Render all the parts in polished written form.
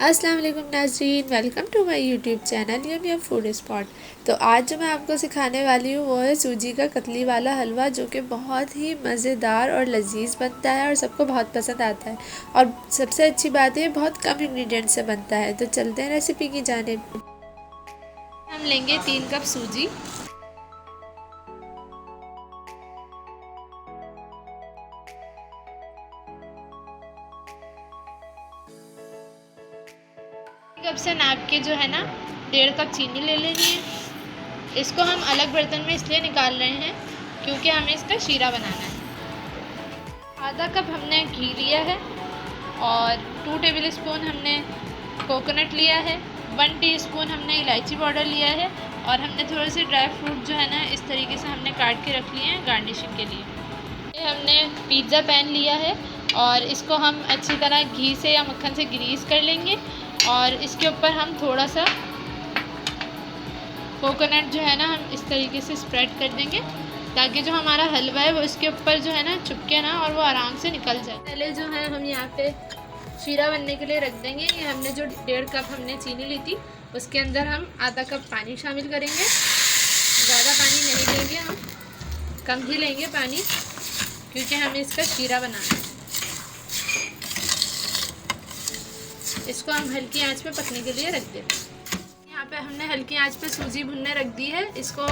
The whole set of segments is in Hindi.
अस्सलाम वालेकुम नाज़रीन, welcome to my YouTube channel yum food spot. तो आज जो मैं आपको सिखाने वाली हूँ वो है सूजी का कतली वाला हलवा, जो कि बहुत ही मज़ेदार और लजीज बनता है और सबको बहुत पसंद आता है। और सबसे अच्छी बात है, बहुत कम इंग्रेडिएंट से बनता है। तो चलते हैं रेसिपी की जानिब। हम लेंगे 3 कप सूजी, कप से नाप के जो है ना 1.5 कप चीनी ले लेनी है। इसको हम अलग बर्तन में इसलिए निकाल रहे हैं क्योंकि हमें इसका शीरा बनाना है। आधा कप हमने घी लिया है और 2 टेबल स्पून हमने कोकोनट लिया है। 1 टीस्पून हमने इलायची पाउडर लिया है और हमने थोड़े से ड्राई फ्रूट जो है ना इस तरीके से हमने काट के रख लिए हैं गार्निशिंग के लिए। ये हमने पिज़्ज़ा पैन लिया है और इसको हम अच्छी तरह घी से या मक्खन से ग्रीस कर लेंगे और इसके ऊपर हम थोड़ा सा कोकोनट जो है ना हम इस तरीके से स्प्रेड कर देंगे ताकि जो हमारा हलवा है वो इसके ऊपर जो है ना चिपके ना और वो आराम से निकल जाए। पहले जो है हम यहाँ पे शीरा बनने के लिए रख देंगे। ये हमने जो 1.5 कप हमने चीनी ली थी उसके अंदर हम आधा कप पानी शामिल करेंगे। ज़्यादा पानी नहीं लेंगे, हम कम ही लेंगे पानी क्योंकि हमें इसका शीरा बनाना है। इसको हम हल्की आंच पे पकने के लिए रख देते हैं। यहाँ पे हमने हल्की आंच पे सूजी भुनने रख दी है। इसको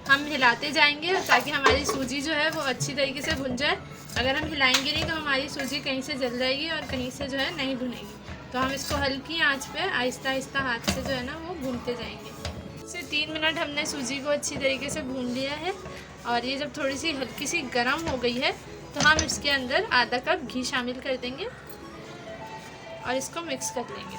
हम हिलाते जाएंगे ताकि हमारी सूजी जो है वो अच्छी तरीके से भुन जाए। अगर हम हिलाएंगे नहीं तो हमारी सूजी कहीं से जल जाएगी और कहीं से जो है नहीं भुनेगी। तो हम इसको हल्की आंच पे आहिस्ता आहिस्ता हाथ से जो है ना वो भूनते जाएंगे। इससे 3 मिनट हमने सूजी को अच्छी तरीके से भून लिया है और ये जब थोड़ी सी हल्की सी गर्म हो गई है तो हम इसके अंदर आधा कप घी शामिल कर देंगे और इसको मिक्स कर लेंगे।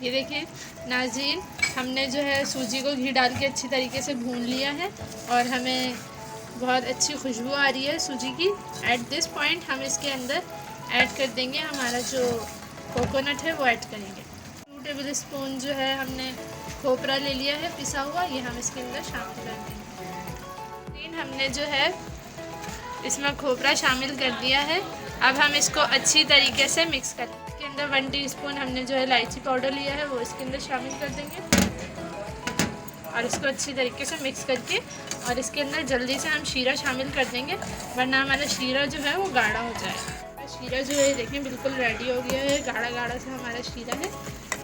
ये देखिए नाज़रीन, हमने जो है सूजी को घी डाल के अच्छी तरीके से भून लिया है और हमें बहुत अच्छी खुशबू आ रही है सूजी की। एट दिस पॉइंट हम इसके अंदर ऐड कर देंगे हमारा जो कोकोनट है वो ऐड करेंगे। 2 टेबल स्पून जो है हमने खोपरा ले लिया है पिसा हुआ, ये हम इसके अंदर शामिल कर देंगे। हमने जो है इसमें खोपरा शामिल कर दिया है। अब हम इसको अच्छी तरीके से मिक्स कर देंगे। इसके अंदर 1 टीस्पून हमने जो है इलायची पाउडर लिया है वो इसके अंदर शामिल कर देंगे और इसको अच्छी तरीके से मिक्स करके और इसके अंदर जल्दी से हम शीरा शामिल कर देंगे वरना हमारा शीरा जो है वो गाढ़ा हो जाएगा। शीरा जो है देखें बिल्कुल रेडी हो गया है, गाढ़ा गाढ़ा सा हमारा शीरा है।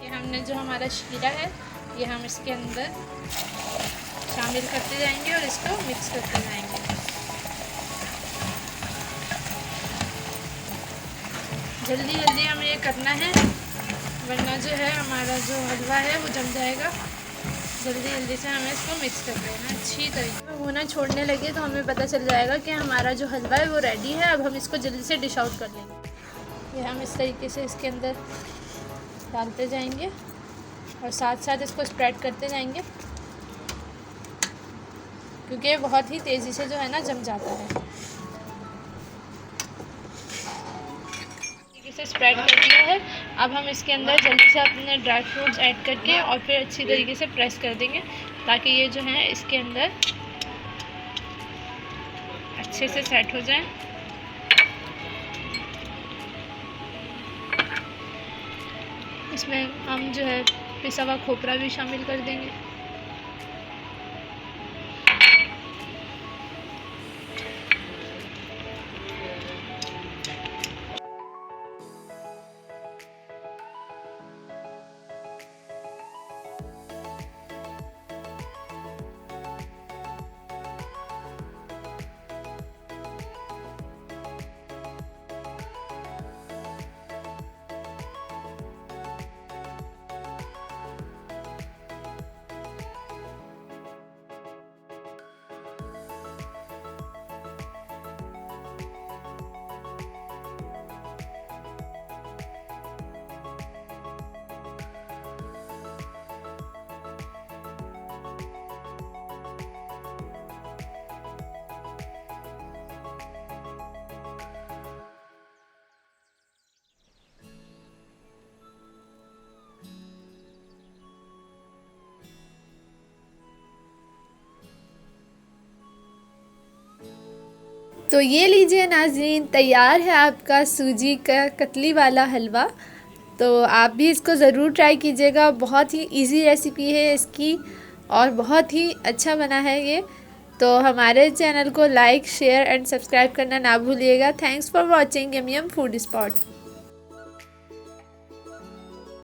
ये हमने जो हमारा शीरा है ये हम इसके अंदर शामिल करते जाएंगे और इसको मिक्स करते जाएंगे। जल्दी जल्दी हमें ये करना है वरना जो है हमारा जो हलवा है वो जम जाएगा। जल्दी जल्दी से हमें इसको मिक्स कर देना अच्छी तरीके से। होना छोड़ने लगे तो हमें पता चल जाएगा कि हमारा जो हलवा है वो रेडी है। अब हम इसको जल्दी से डिश आउट कर लेंगे। ये हम इस तरीके से इसके अंदर डालते जाएंगे और साथ साथ इसको स्प्रेड करते जाएंगे क्योंकि ये बहुत ही तेज़ी से जो है ना जम जाता है। से स्प्रेड कर दिया है। अब हम इसके अंदर जल्दी से अपने ड्राई फ्रूट्स ऐड करके और फिर अच्छी तरीके से प्रेस कर देंगे ताकि ये जो है इसके अंदर अच्छे से सेट हो जाए। इसमें हम जो है पिसा हुआ खोपरा भी शामिल कर देंगे। तो ये लीजिए नाज़रीन, तैयार है आपका सूजी का कतली वाला हलवा। तो आप भी इसको ज़रूर ट्राई कीजिएगा, बहुत ही इजी रेसिपी है इसकी और बहुत ही अच्छा बना है ये। तो हमारे चैनल को लाइक, शेयर एंड सब्सक्राइब करना ना भूलिएगा। Thanks for watching yum yum food spot.